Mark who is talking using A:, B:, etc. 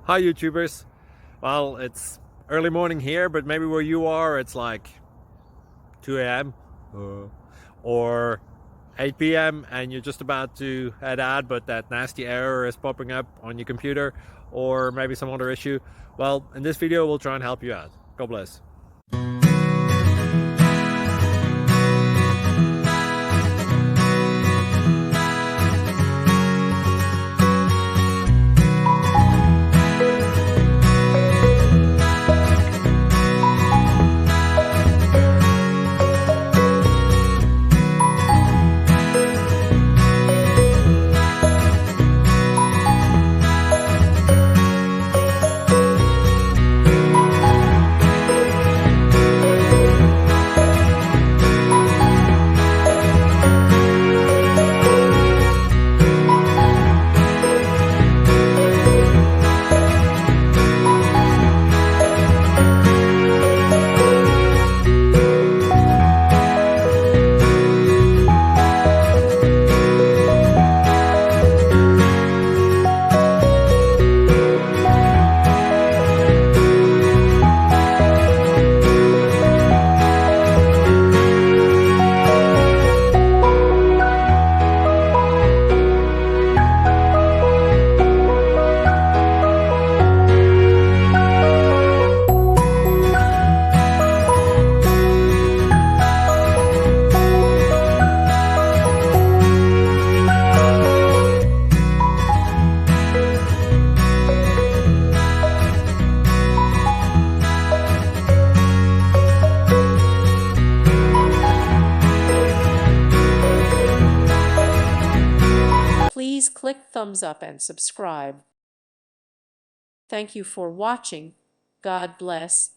A: Hi YouTubers. Well, it's early morning here, but maybe where you are it's like 2 a.m. or 8 p.m. and you're just about to head out, but that nasty error is popping up on your computer, or maybe some other issue. Well, in this video we'll try and help you out. God bless.
B: Please click thumbs up and subscribe. Thank you for watching. God bless.